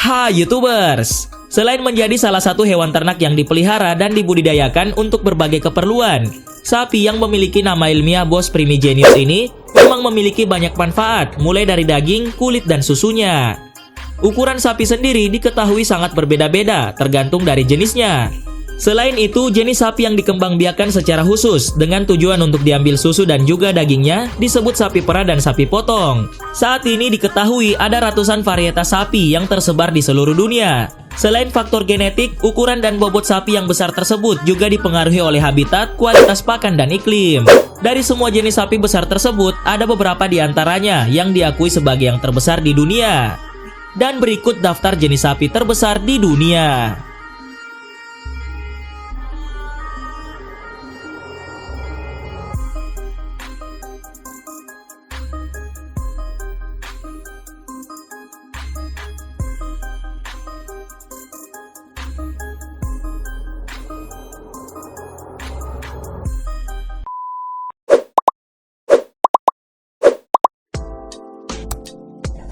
Hai YouTubers! Selain menjadi salah satu hewan ternak yang dipelihara dan dibudidayakan untuk berbagai keperluan, sapi yang memiliki nama ilmiah Bos primigenius ini memang memiliki banyak manfaat, mulai dari daging, kulit, dan susunya. Ukuran sapi sendiri diketahui sangat berbeda-beda, tergantung dari jenisnya. Selain itu, jenis sapi yang dikembangbiakan secara khusus dengan tujuan untuk diambil susu dan juga dagingnya disebut sapi perah dan sapi potong. Saat ini diketahui ada ratusan varietas sapi yang tersebar di seluruh dunia. Selain faktor genetik, ukuran dan bobot sapi yang besar tersebut juga dipengaruhi oleh habitat, kualitas pakan, dan iklim. Dari semua jenis sapi besar tersebut, ada beberapa di antaranya yang diakui sebagai yang terbesar di dunia. Dan berikut daftar jenis sapi terbesar di dunia.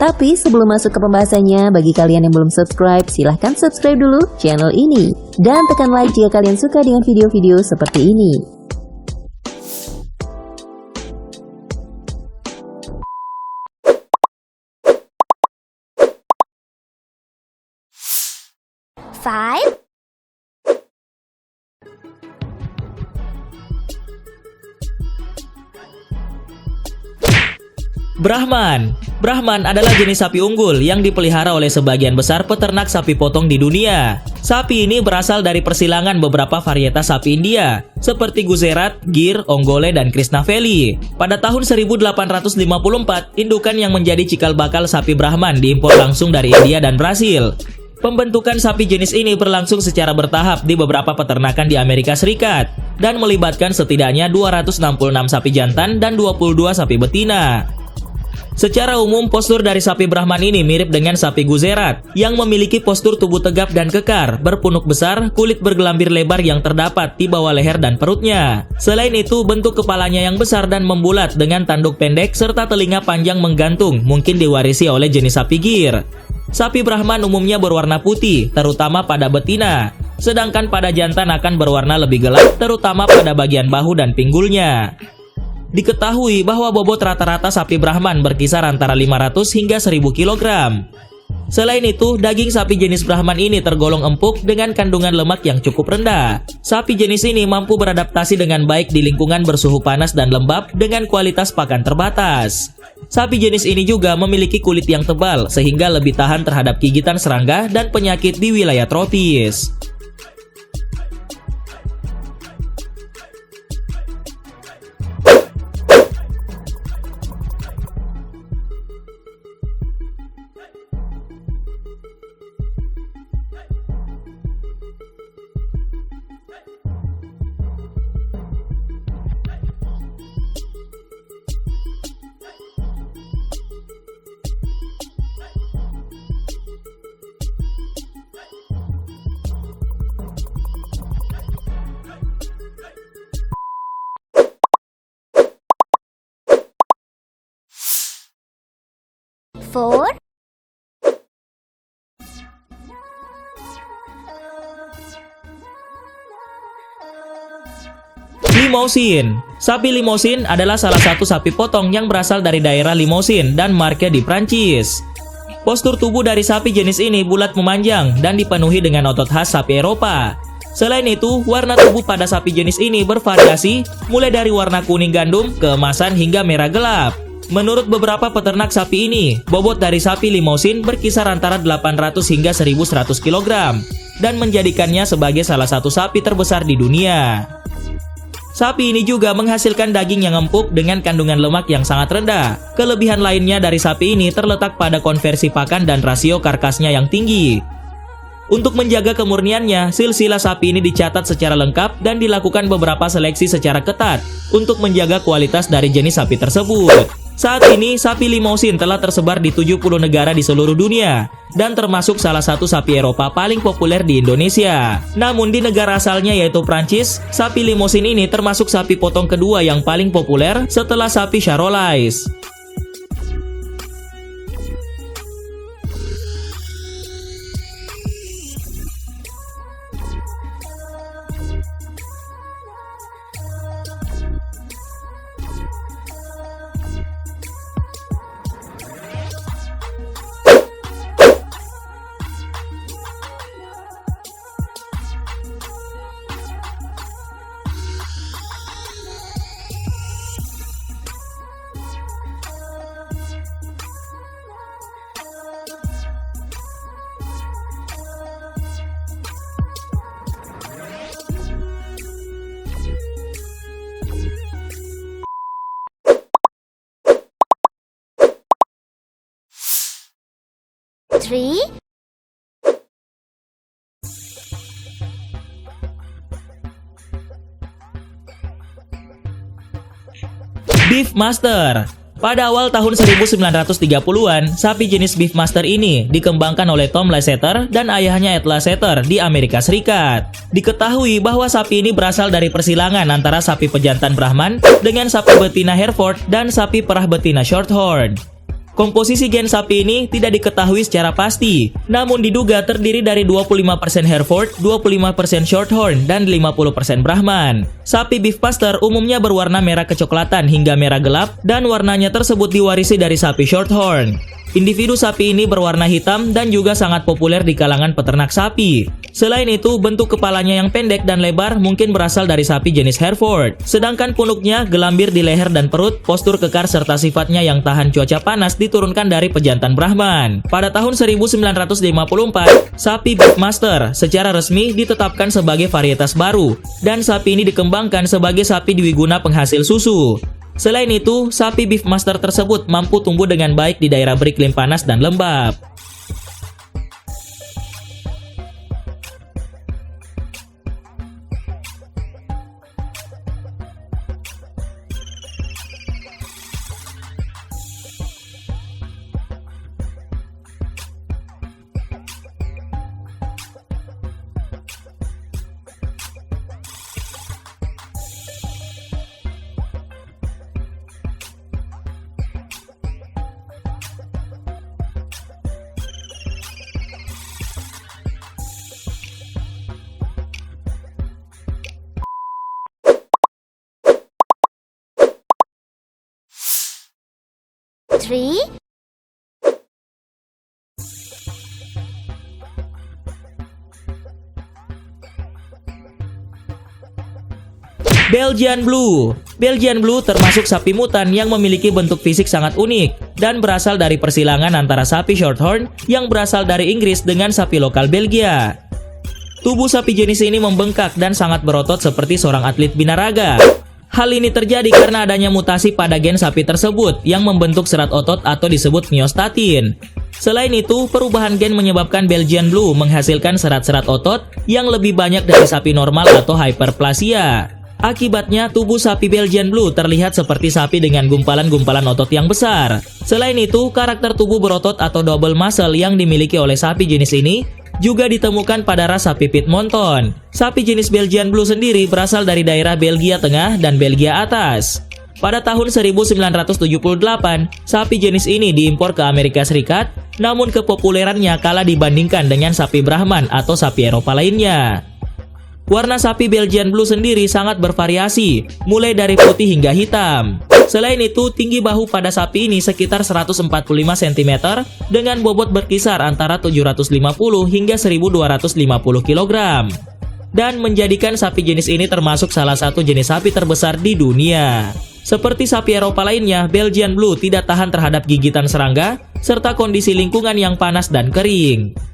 Tapi sebelum masuk ke pembahasannya, bagi kalian yang belum subscribe, silahkan subscribe dulu channel ini. Dan tekan like jika kalian suka dengan video-video seperti ini. Brahman adalah jenis sapi unggul yang dipelihara oleh sebagian besar peternak sapi potong di dunia. Sapi ini berasal dari persilangan beberapa varietas sapi India, seperti Gujarat, Gir, Ongole, dan Krishna Valley. Pada tahun 1854, indukan yang menjadi cikal bakal sapi Brahman diimpor langsung dari India dan Brasil. Pembentukan sapi jenis ini berlangsung secara bertahap di beberapa peternakan di Amerika Serikat dan melibatkan setidaknya 266 sapi jantan dan 22 sapi betina. Secara umum, postur dari sapi Brahman ini mirip dengan sapi Gujarat yang memiliki postur tubuh tegap dan kekar, berpunuk besar, kulit bergelambir lebar yang terdapat di bawah leher dan perutnya. Selain itu, bentuk kepalanya yang besar dan membulat dengan tanduk pendek serta telinga panjang menggantung mungkin diwarisi oleh jenis sapi Gir. Sapi Brahman umumnya berwarna putih, terutama pada betina, sedangkan pada jantan akan berwarna lebih gelap, terutama pada bagian bahu dan pinggulnya. Diketahui bahwa bobot rata-rata sapi Brahman berkisar antara 500 hingga 1000 kg. Selain itu, daging sapi jenis Brahman ini tergolong empuk dengan kandungan lemak yang cukup rendah. Sapi jenis ini mampu beradaptasi dengan baik di lingkungan bersuhu panas dan lembab dengan kualitas pakan terbatas. Sapi jenis ini juga memiliki kulit yang tebal sehingga lebih tahan terhadap gigitan serangga dan penyakit di wilayah tropis. Limousin. Sapi Limousin adalah salah satu sapi potong yang berasal dari daerah Limousin dan Marche di Prancis. Postur tubuh dari sapi jenis ini bulat memanjang dan dipenuhi dengan otot khas sapi Eropa. Selain itu, warna tubuh pada sapi jenis ini bervariasi, mulai dari warna kuning gandum, keemasan, hingga merah gelap. Menurut beberapa peternak sapi ini, bobot dari sapi Limousin berkisar antara 800 hingga 1100 kg dan menjadikannya sebagai salah satu sapi terbesar di dunia. Sapi ini juga menghasilkan daging yang empuk dengan kandungan lemak yang sangat rendah. Kelebihan lainnya dari sapi ini terletak pada konversi pakan dan rasio karkasnya yang tinggi. Untuk menjaga kemurniannya, silsilah sapi ini dicatat secara lengkap dan dilakukan beberapa seleksi secara ketat untuk menjaga kualitas dari jenis sapi tersebut. Saat ini, sapi Limousin telah tersebar di 70 negara di seluruh dunia dan termasuk salah satu sapi Eropa paling populer di Indonesia. Namun di negara asalnya yaitu Prancis, sapi Limousin ini termasuk sapi potong kedua yang paling populer setelah sapi Charolais. 3. Beefmaster. Pada awal tahun 1930-an, sapi jenis Beefmaster ini dikembangkan oleh Tom Lasseter dan ayahnya Ed Lasseter di Amerika Serikat. Diketahui bahwa sapi ini berasal dari persilangan antara sapi pejantan Brahman dengan sapi betina Hereford dan sapi perah betina Shorthorn. Komposisi gen sapi ini tidak diketahui secara pasti, namun diduga terdiri dari 25% Hereford, 25% Shorthorn, dan 50% Brahman. Sapi Beefmaster umumnya berwarna merah kecoklatan hingga merah gelap, dan warnanya tersebut diwarisi dari sapi Shorthorn. Individu sapi ini berwarna hitam dan juga sangat populer di kalangan peternak sapi. Selain itu, bentuk kepalanya yang pendek dan lebar mungkin berasal dari sapi jenis Hereford. Sedangkan punuknya, gelambir di leher dan perut, postur kekar serta sifatnya yang tahan cuaca panas diturunkan dari pejantan Brahman. Pada tahun 1954, sapi Beefmaster secara resmi ditetapkan sebagai varietas baru, dan sapi ini dikembangkan sebagai sapi dwiguna penghasil susu. Selain itu, sapi Beefmaster tersebut mampu tumbuh dengan baik di daerah beriklim panas dan lembab. Three. Belgian Blue. Belgian Blue termasuk sapi mutan yang memiliki bentuk fisik sangat unik dan berasal dari persilangan antara sapi Shorthorn yang berasal dari Inggris dengan sapi lokal Belgia. Tubuh sapi jenis ini membengkak dan sangat berotot seperti seorang atlet binaraga. Hal ini terjadi karena adanya mutasi pada gen sapi tersebut yang membentuk serat otot atau disebut myostatin. Selain itu, perubahan gen menyebabkan Belgian Blue menghasilkan serat-serat otot yang lebih banyak dari sapi normal atau hyperplasia. Akibatnya, tubuh sapi Belgian Blue terlihat seperti sapi dengan gumpalan-gumpalan otot yang besar. Selain itu, karakter tubuh berotot atau double muscle yang dimiliki oleh sapi jenis ini juga ditemukan pada ras sapi Piedmonton. Sapi jenis Belgian Blue sendiri berasal dari daerah Belgia Tengah dan Belgia Atas. Pada tahun 1978, sapi jenis ini diimpor ke Amerika Serikat, namun kepopulerannya kalah dibandingkan dengan sapi Brahman atau sapi Eropa lainnya. Warna sapi Belgian Blue sendiri sangat bervariasi, mulai dari putih hingga hitam. Selain itu, tinggi bahu pada sapi ini sekitar 145 cm dengan bobot berkisar antara 750 hingga 1250 kg. Dan menjadikan sapi jenis ini termasuk salah satu jenis sapi terbesar di dunia. Seperti sapi Eropa lainnya, Belgian Blue tidak tahan terhadap gigitan serangga serta kondisi lingkungan yang panas dan kering.